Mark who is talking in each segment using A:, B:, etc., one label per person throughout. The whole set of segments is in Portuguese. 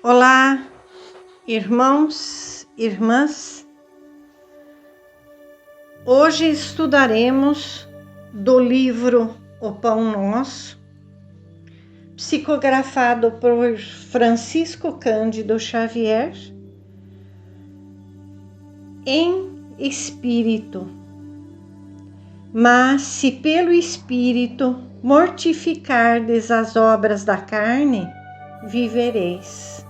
A: Olá, irmãos, irmãs. Hoje estudaremos do livro O Pão Nosso, psicografado por Francisco Cândido Xavier, em espírito. Mas se pelo espírito mortificardes as obras da carne, vivereis.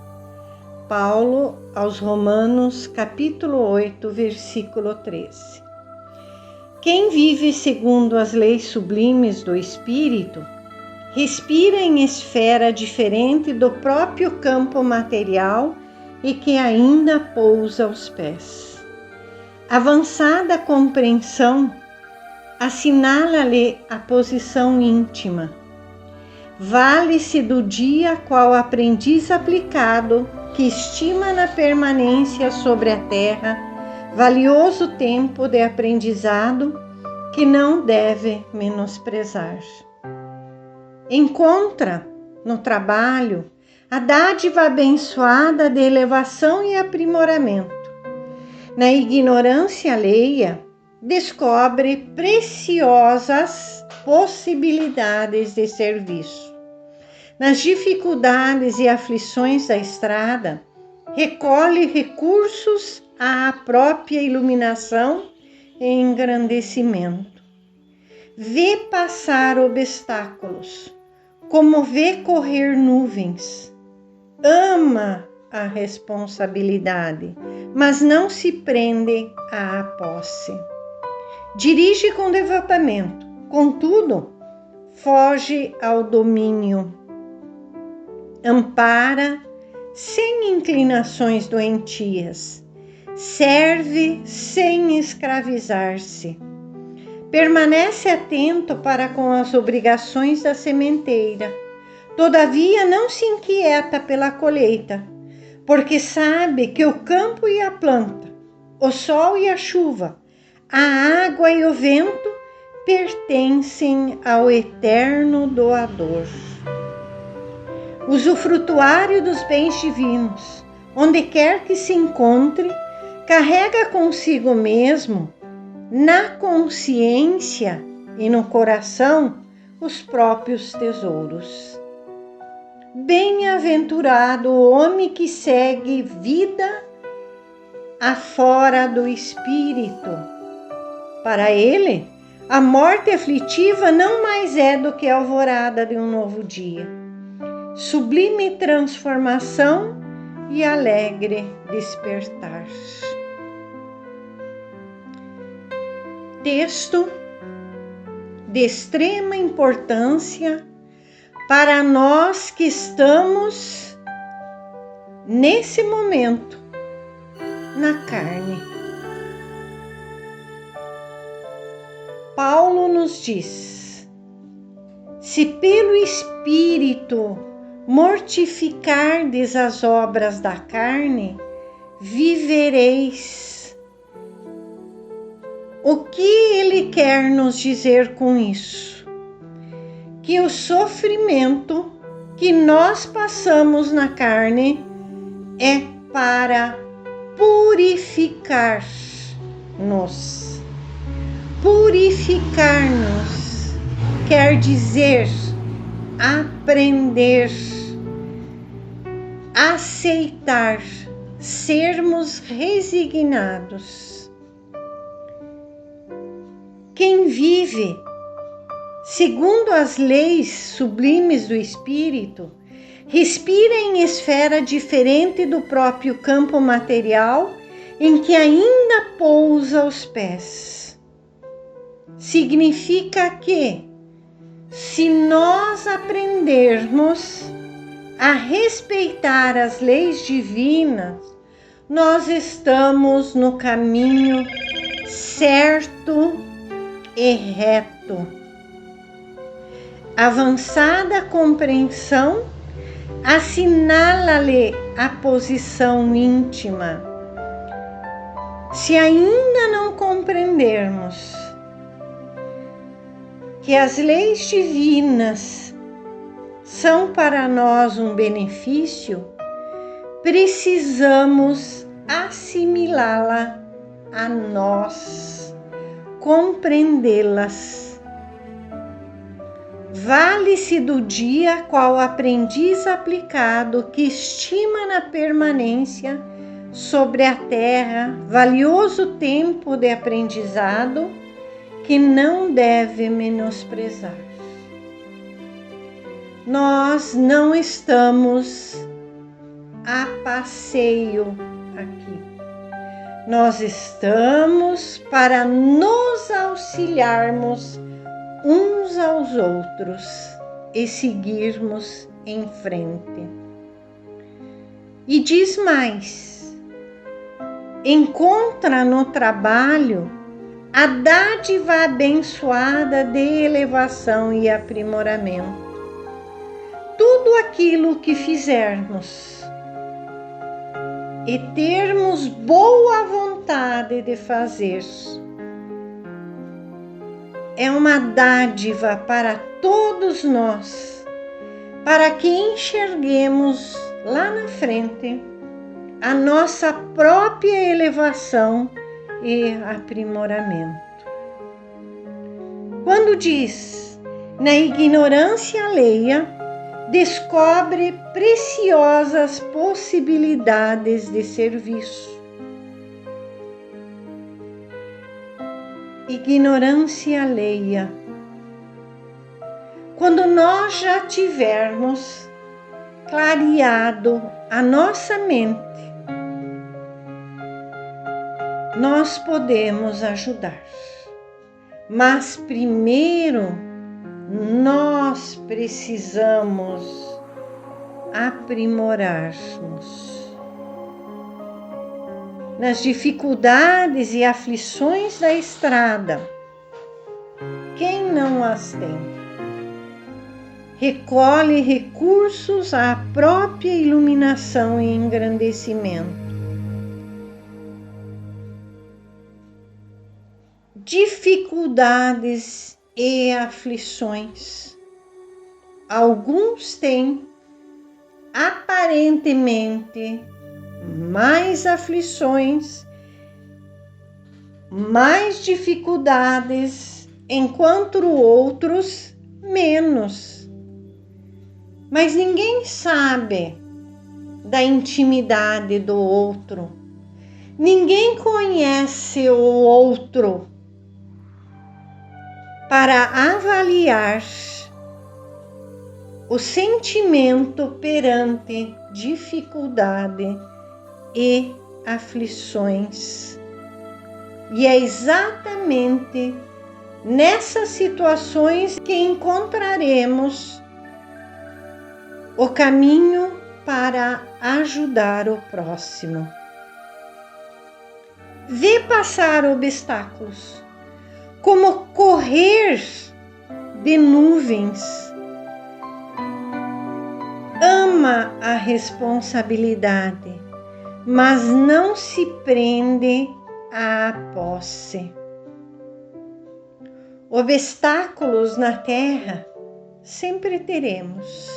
A: Paulo aos Romanos, capítulo 8, versículo 13. Quem vive segundo as leis sublimes do Espírito, respira em esfera diferente do próprio campo material e que ainda pousa aos pés. Avançada compreensão assinala-lhe a posição íntima. Vale-se do dia qual aprendiz aplicado, que estima na permanência sobre a terra valioso tempo de aprendizado que não deve menosprezar. Encontra no trabalho a dádiva abençoada de elevação e aprimoramento. Na ignorância alheia, descobre preciosas possibilidades de serviço. Nas dificuldades e aflições da estrada, recolhe recursos à própria iluminação e engrandecimento. Vê passar obstáculos, como vê correr nuvens. Ama a responsabilidade, mas não se prende à posse. Dirige com devotamento, contudo, foge ao domínio. Ampara sem inclinações doentias, serve sem escravizar-se, permanece atento para com as obrigações da sementeira, todavia não se inquieta pela colheita, porque sabe que o campo e a planta, o sol e a chuva, a água e o vento pertencem ao eterno doador. Usufrutuário dos bens divinos, onde quer que se encontre, carrega consigo mesmo, na consciência e no coração, os próprios tesouros. Bem-aventurado o homem que segue vida afora do espírito. Para ele, a morte aflitiva não mais é do que a alvorada de um novo dia. Sublime transformação e alegre despertar. Texto de extrema importância para nós que estamos nesse momento na carne. Paulo nos diz: se pelo Espírito mortificardes as obras da carne, vivereis. O que ele quer nos dizer com isso? Que o sofrimento que nós passamos na carne é para purificar-nos. Purificar-nos quer dizer aprender, aceitar, sermos resignados. Quem vive segundo as leis sublimes do Espírito, respira em esfera diferente do próprio campo material em que ainda pousa os pés. Significa que, se nós aprendermos a respeitar as leis divinas, nós estamos no caminho certo e reto. Avançada compreensão assinala-lhe a posição íntima. Se ainda não compreendermos que as leis divinas são para nós um benefício, precisamos assimilá-la a nós, compreendê-las. Vale-se do dia qual aprendiz aplicado que estima na permanência sobre a terra valioso tempo de aprendizado que não deve menosprezar. Nós não estamos a passeio aqui. Nós estamos para nos auxiliarmos uns aos outros e seguirmos em frente. E diz mais: encontra no trabalho a dádiva abençoada de elevação e aprimoramento. Tudo aquilo que fizermos e termos boa vontade de fazer é uma dádiva para todos nós, para que enxerguemos lá na frente a nossa própria elevação e aprimoramento. Quando diz, na ignorância alheia, descobre preciosas possibilidades de serviço. Ignorância alheia. Quando nós já tivermos clareado a nossa mente, nós podemos ajudar. Mas primeiro, nós precisamos aprimorar-nos. Nas dificuldades e aflições da estrada, quem não as tem? Recolhe recursos à própria iluminação e engrandecimento. Dificuldades e aflições. Alguns têm aparentemente mais aflições, mais dificuldades, enquanto outros menos. Mas ninguém sabe da intimidade do outro. Ninguém conhece o outro para avaliar o sentimento perante dificuldade e aflições. E é exatamente nessas situações que encontraremos o caminho para ajudar o próximo. Vê passar obstáculos como correr de nuvens. Ama a responsabilidade, mas não se prende à posse. Obstáculos na terra sempre teremos,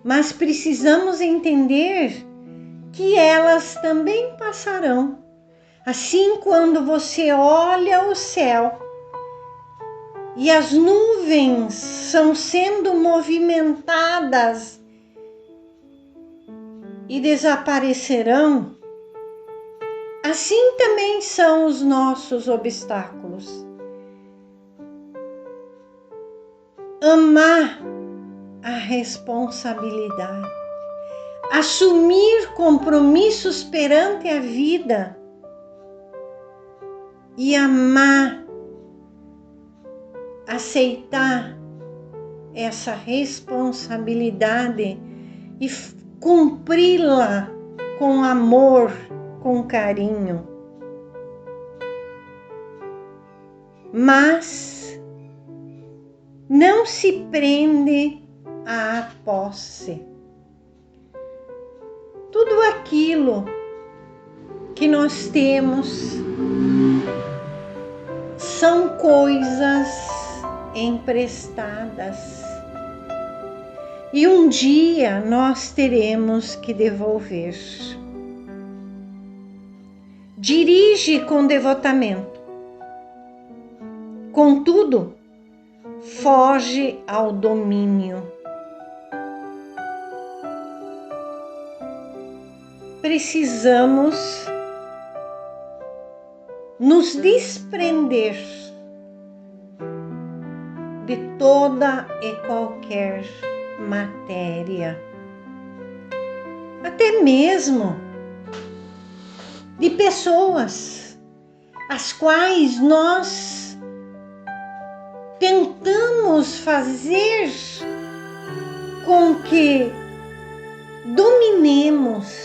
A: mas precisamos entender que elas também passarão. Assim, quando você olha o céu e as nuvens são sendo movimentadas e desaparecerão, assim também são os nossos obstáculos. Amar a responsabilidade, assumir compromissos perante a vida e amar, aceitar essa responsabilidade e cumpri-la com amor, com carinho. Mas não se prende à posse. Tudo aquilo que nós temos são coisas emprestadas. E um dia nós teremos que devolver. Dirige com devotamento. Contudo, foge ao domínio. Precisamos nos desprender de toda e qualquer matéria, até mesmo de pessoas as quais nós tentamos fazer com que dominemos,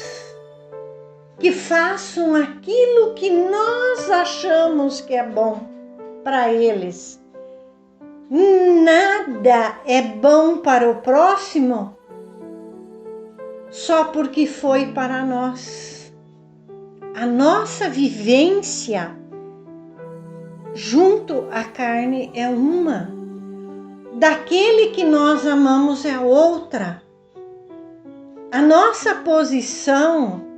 A: que façam aquilo que nós achamos que é bom para eles. Nada é bom para o próximo só porque foi para nós. A nossa vivência junto à carne é uma, daquele que nós amamos é outra. A nossa posição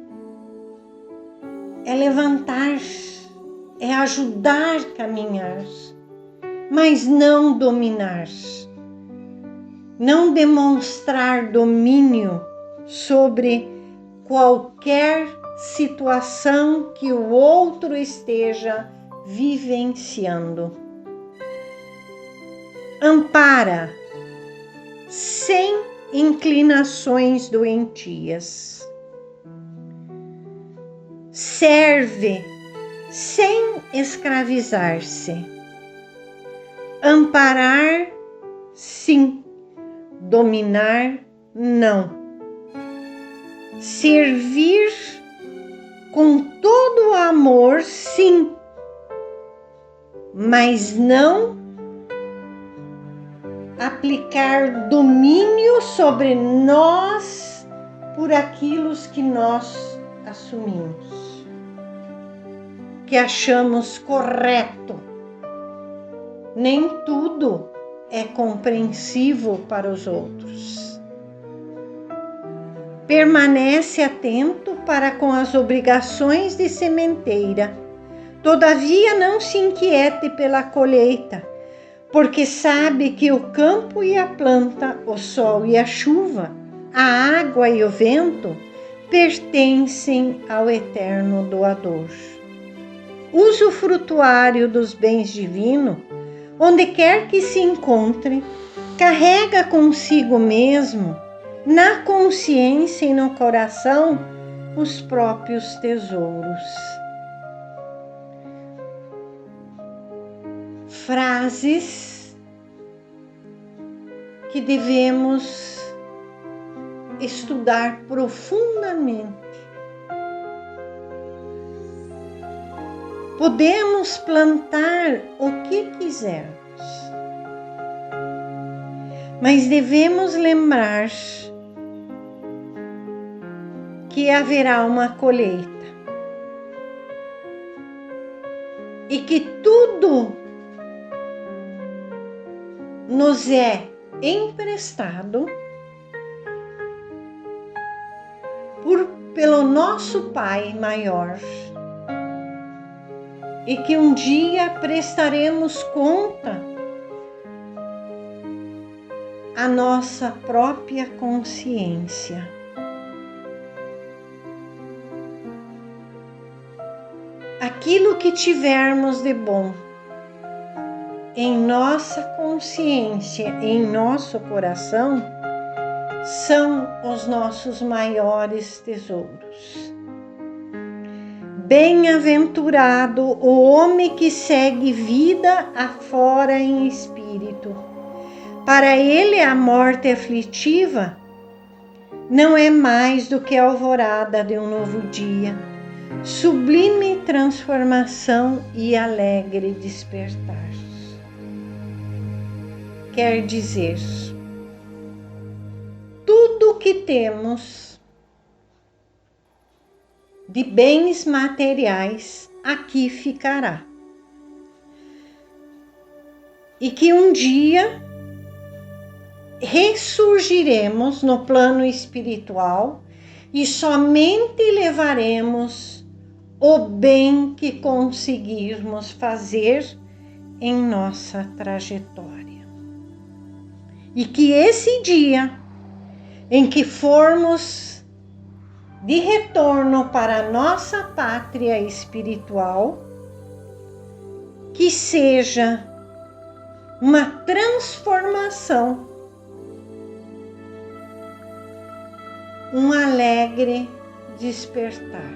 A: é levantar, é ajudar a caminhar, mas não dominar, não demonstrar domínio sobre qualquer situação que o outro esteja vivenciando. Ampara, sem inclinações doentias. Serve sem escravizar-se. Amparar, sim. Dominar, não. Servir com todo o amor, sim. Mas não aplicar domínio sobre nós por aquilo que nós assumimos, que achamos correto. Nem tudo é compreensivo para os outros. Permanece atento para com as obrigações de sementeira. Todavia não se inquiete pela colheita, porque sabe que o campo e a planta, o sol e a chuva, a água e o vento pertencem ao eterno doador. Usufrutuário dos bens divinos, onde quer que se encontre, carrega consigo mesmo, na consciência e no coração, os próprios tesouros. Frases que devemos estudar profundamente. Podemos plantar o que quisermos, mas devemos lembrar que haverá uma colheita e que tudo nos é emprestado pelo nosso Pai maior, e que um dia prestaremos conta à nossa própria consciência. Aquilo que tivermos de bom em nossa consciência, em nosso coração, são os nossos maiores tesouros. Bem-aventurado o homem que segue vida afora em espírito. Para ele a morte aflitiva não é mais do que a alvorada de um novo dia, sublime transformação e alegre despertar. Quer dizer, tudo que temos de bens materiais aqui ficará. E que um dia ressurgiremos no plano espiritual e somente levaremos o bem que conseguirmos fazer em nossa trajetória. E que esse dia em que formos de retorno para a nossa pátria espiritual, que seja uma transformação, um alegre despertar.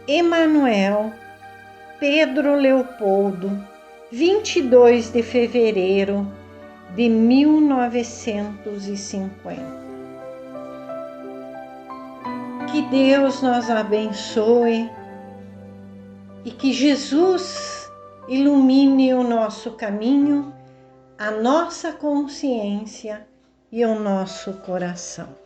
A: Emanuel, Pedro Leopoldo, 22 de fevereiro de 1950. Que Deus nos abençoe e que Jesus ilumine o nosso caminho, a nossa consciência e o nosso coração.